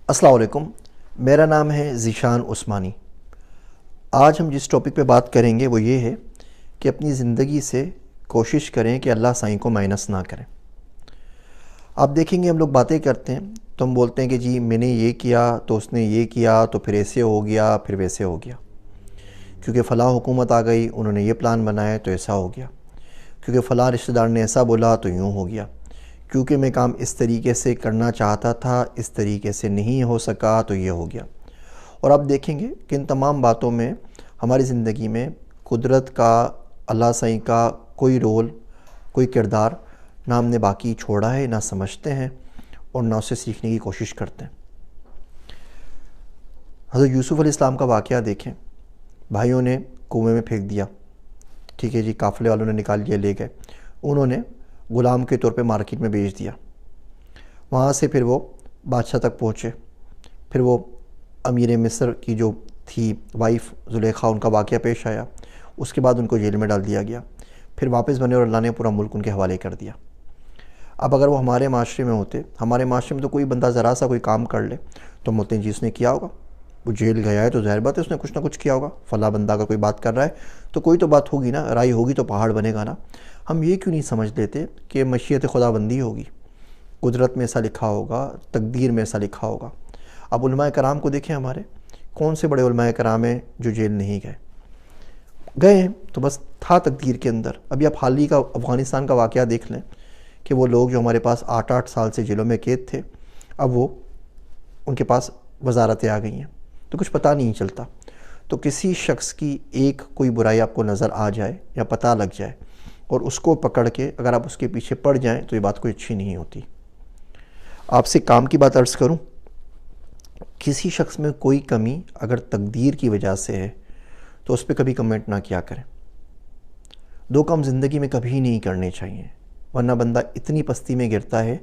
السلام علیکم، میرا نام ہے ذیشان عثمانی۔ آج ہم جس ٹاپک پہ بات کریں گے وہ یہ ہے کہ اپنی زندگی سے کوشش کریں کہ اللہ سائیں کو مائنس نہ کریں۔ آپ دیکھیں گے ہم لوگ باتیں کرتے ہیں تو ہم بولتے ہیں کہ جی میں نے یہ کیا تو اس نے یہ کیا تو پھر ایسے ہو گیا پھر ویسے ہو گیا، کیونکہ فلاں حکومت آ گئی انہوں نے یہ پلان بنایا تو ایسا ہو گیا، کیونکہ فلاں رشتہ دار نے ایسا بولا تو یوں ہو گیا، کیونکہ میں کام اس طریقے سے کرنا چاہتا تھا اس طریقے سے نہیں ہو سکا تو یہ ہو گیا۔ اور آپ دیکھیں گے کہ ان تمام باتوں میں ہماری زندگی میں قدرت کا، اللہ سائیں کا کوئی رول، کوئی کردار نہ ہم نے باقی چھوڑا ہے، نہ سمجھتے ہیں اور نہ اسے سیکھنے کی کوشش کرتے ہیں۔ حضرت یوسف علیہ السلام کا واقعہ دیکھیں، بھائیوں نے کنویں میں پھینک دیا، ٹھیک ہے جی، قافلے والوں نے نکال لیا، لے گئے، انہوں نے غلام کے طور پہ مارکیٹ میں بیچ دیا، وہاں سے پھر وہ بادشاہ تک پہنچے، پھر وہ امیر مصر کی جو تھی وائف زلیخا، ان کا واقعہ پیش آیا، اس کے بعد ان کو جیل میں ڈال دیا گیا، پھر واپس بنے اور اللہ نے پورا ملک ان کے حوالے کر دیا۔ اب اگر وہ ہمارے معاشرے میں ہوتے، ہمارے معاشرے میں تو کوئی بندہ ذرا سا کوئی کام کر لے تو ہم بولتے ہیں جی اس نے کیا ہوگا، وہ جیل گیا ہے تو ظاہر بات ہے اس نے کچھ نہ کچھ کیا ہوگا، فلاں بندہ اگر کوئی بات کر رہا ہے تو کوئی تو بات ہوگی نا، رائی ہوگی تو پہاڑ بنے گا نا۔ ہم یہ کیوں نہیں سمجھ لیتے کہ مشیت خدا بندی ہوگی، قدرت میں ایسا لکھا ہوگا، تقدیر میں ایسا لکھا ہوگا۔ اب علماء کرام کو دیکھیں، ہمارے کون سے بڑے علماء کرام ہیں جو جیل نہیں گئے، گئے ہیں تو بس تھا تقدیر کے اندر۔ ابھی آپ حال ہی کا افغانستان کا واقعہ دیکھ لیں کہ وہ لوگ جو ہمارے پاس 8 سال سے جیلوں میں قید تھے، اب وہ ان کے پاس وزارتیں آ گئی ہیں تو کچھ پتہ نہیں چلتا۔ تو کسی شخص کی ایک کوئی برائی آپ کو نظر آ جائے یا پتہ لگ جائے اور اس کو پکڑ کے اگر آپ اس کے پیچھے پڑ جائیں تو یہ بات کوئی اچھی نہیں ہوتی۔ آپ سے کام کی بات عرض کروں، کسی شخص میں کوئی کمی اگر تقدیر کی وجہ سے ہے تو اس پہ کبھی کمنٹ نہ کیا کریں۔ دو کام زندگی میں کبھی نہیں کرنے چاہیے، ورنہ بندہ اتنی پستی میں گرتا ہے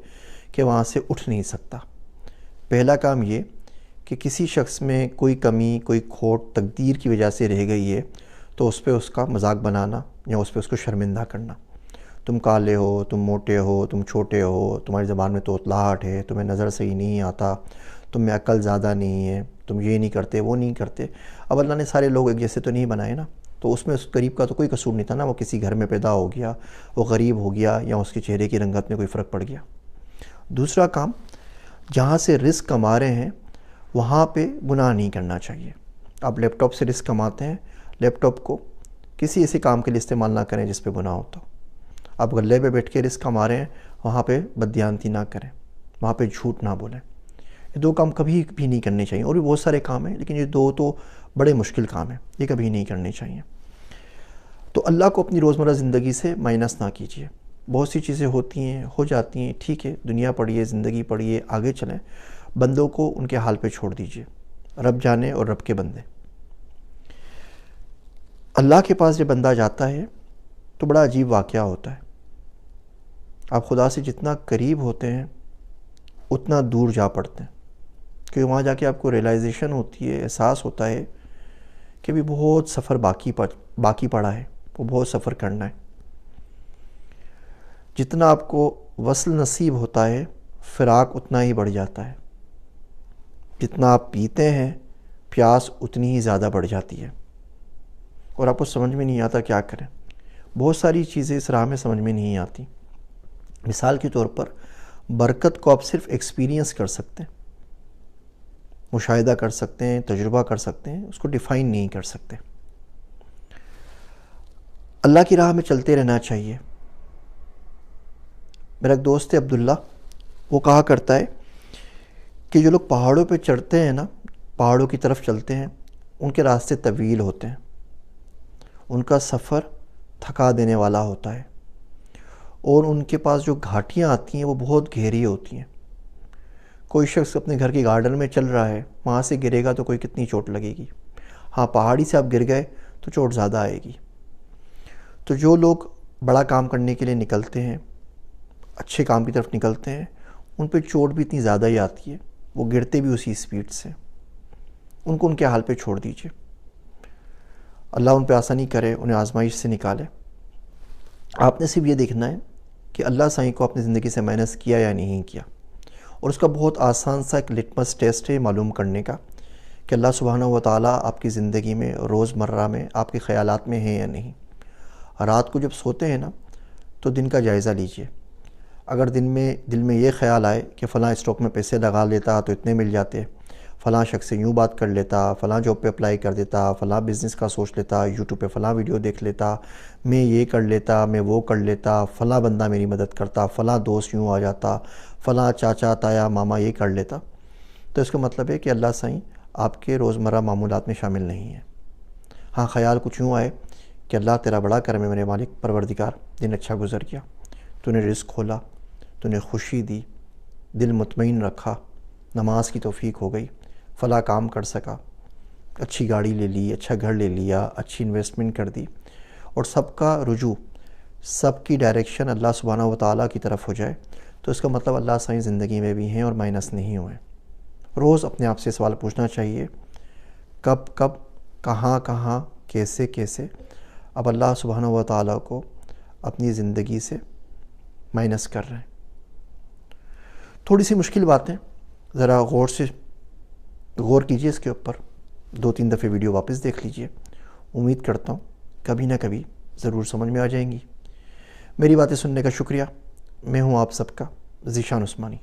کہ وہاں سے اٹھ نہیں سکتا۔ پہلا کام یہ کہ کسی شخص میں کوئی کمی، کوئی کھوٹ تقدیر کی وجہ سے رہ گئی ہے تو اس پہ اس کا مذاق بنانا یا اس پہ اس کو شرمندہ کرنا۔ تم کالے ہو، تم موٹے ہو، تم چھوٹے ہو، تمہاری زبان میں توتلاہٹ ہے، تمہیں نظر صحیح نہیں آتا، تم میں عقل زیادہ نہیں ہے، تم یہ نہیں کرتے وہ نہیں کرتے۔ اب اللہ نے سارے لوگ ایک جیسے تو نہیں بنائے نا، تو اس میں اس غریب کا تو کوئی قصور نہیں تھا نا، وہ کسی گھر میں پیدا ہو گیا، وہ غریب ہو گیا یا اس کے چہرے کی رنگت میں کوئی فرق پڑ گیا۔ دوسرا کام، جہاں سے رزق کما رہے ہیں وہاں پہ گناہ نہیں کرنا چاہیے۔ آپ لیپ ٹاپ سے رزق کماتے ہیں، لیپ ٹاپ کو کسی ایسے کام کے لیے استعمال نہ کریں جس پہ گناہ ہوتا ہو۔ آپ گلے پہ بیٹھ کے رزق کما رہے ہیں، وہاں پہ بددیانتی نہ کریں، وہاں پہ جھوٹ نہ بولیں۔ یہ دو کام کبھی بھی نہیں کرنے چاہیے، اور بھی بہت سارے کام ہیں لیکن یہ دو تو بڑے مشکل کام ہیں، یہ کبھی نہیں کرنے چاہیے۔ تو اللہ کو اپنی روزمرہ زندگی سے مائنس نہ کیجیے۔ بہت سی چیزیں ہوتی ہیں، ہو جاتی ہیں، ٹھیک ہے، دنیا پڑھیے، زندگی پڑھیے، آگے چلیں، بندوں کو ان کے حال پہ چھوڑ دیجیے، رب جانے اور رب کے بندے۔ اللہ کے پاس جب بندہ جاتا ہے تو بڑا عجیب واقعہ ہوتا ہے۔ آپ خدا سے جتنا قریب ہوتے ہیں اتنا دور جا پڑتے ہیں، کیونکہ وہاں جا کے آپ کو ریلائزیشن ہوتی ہے، احساس ہوتا ہے کہ بھی بہت سفر باقی پڑا ہے، وہ بہت سفر کرنا ہے۔ جتنا آپ کو وصل نصیب ہوتا ہے فراق اتنا ہی بڑھ جاتا ہے، جتنا آپ پیتے ہیں پیاس اتنی ہی زیادہ بڑھ جاتی ہے، اور آپ کو سمجھ میں نہیں آتا کیا کریں۔ بہت ساری چیزیں اس راہ میں سمجھ میں نہیں آتی۔ مثال کے طور پر برکت کو آپ صرف ایکسپیرینس کر سکتے ہیں، مشاہدہ کر سکتے ہیں، تجربہ کر سکتے ہیں، اس کو ڈیفائن نہیں کر سکتے۔ اللہ کی راہ میں چلتے رہنا چاہیے۔ میرا ایک دوست ہے عبداللہ، وہ کہا کرتا ہے کہ جو لوگ پہاڑوں پہ چڑھتے ہیں نا، پہاڑوں کی طرف چلتے ہیں، ان کے راستے طویل ہوتے ہیں، ان کا سفر تھکا دینے والا ہوتا ہے، اور ان کے پاس جو گھاٹیاں آتی ہیں وہ بہت گہری ہوتی ہیں۔ کوئی شخص اپنے گھر کے گارڈن میں چل رہا ہے، وہاں سے گرے گا تو کوئی کتنی چوٹ لگے گی، ہاں پہاڑی سے آپ گر گئے تو چوٹ زیادہ آئے گی۔ تو جو لوگ بڑا کام کرنے کے لیے نکلتے ہیں، اچھے کام کی طرف نکلتے ہیں، ان پہ چوٹ بھی اتنی زیادہ ہی آتی ہے، وہ گرتے بھی اسی سپیڈ سے۔ ان کو ان کے حال پہ چھوڑ دیجیے، اللہ ان پہ آسانی کرے، انہیں آزمائش سے نکالے۔ آپ نے صرف یہ دیکھنا ہے کہ اللہ سائیں کو اپنی زندگی سے مائنس کیا یا نہیں کیا، اور اس کا بہت آسان سا ایک لٹمس ٹیسٹ ہے معلوم کرنے کا کہ اللہ سبحانہ و تعالیٰ آپ کی زندگی میں روزمرہ میں آپ کے خیالات میں ہیں یا نہیں۔ رات کو جب سوتے ہیں نا تو دن کا جائزہ لیجئے۔ اگر دل میں یہ خیال آئے کہ فلاں اسٹاک میں پیسے لگا لیتا تو اتنے مل جاتے، فلاں شخص سے یوں بات کر لیتا، فلاں جاب پہ اپلائی کر دیتا، فلاں بزنس کا سوچ لیتا، یوٹیوب پہ فلاں ویڈیو دیکھ لیتا، میں یہ کر لیتا، میں وہ کر لیتا، فلاں بندہ میری مدد کرتا، فلاں دوست یوں آ جاتا، فلاں چاچا تایا ماما یہ کر لیتا، تو اس کا مطلب ہے کہ اللہ سائیں آپ کے روزمرہ معمولات میں شامل نہیں ہے۔ ہاں خیال کچھ یوں آئے کہ اللہ تیرا بڑا کرم ہے میرے مالک پروردگار، دن اچھا گزر گیا، تو نے رزق کھولا، تو نے خوشی دی، دل مطمئن رکھا، نماز کی توفیق ہو گئی، فلاں کام کر سکا، اچھی گاڑی لے لی، اچھا گھر لے لیا، اچھی انویسٹمنٹ کر دی، اور سب کا رجوع، سب کی ڈائریکشن اللہ سبحانہ و تعالیٰ کی طرف ہو جائے، تو اس کا مطلب اللہ سائیں زندگی میں بھی ہیں اور مائنس نہیں ہوئے۔ روز اپنے آپ سے سوال پوچھنا چاہیے، کب کب، کہاں کہاں، کیسے کیسے اب اللہ سبحانہ و تعالیٰ کو اپنی زندگی سے مائنس کر رہے ہیں۔ تھوڑی سی مشکل باتیں، ذرا غور کیجئے اس کے اوپر، 2-3 دفعے ویڈیو واپس دیکھ لیجئے، امید کرتا ہوں کبھی نہ کبھی ضرور سمجھ میں آ جائیں گی۔ میری باتیں سننے کا شکریہ، میں ہوں آپ سب کا ذیشان عثمانی۔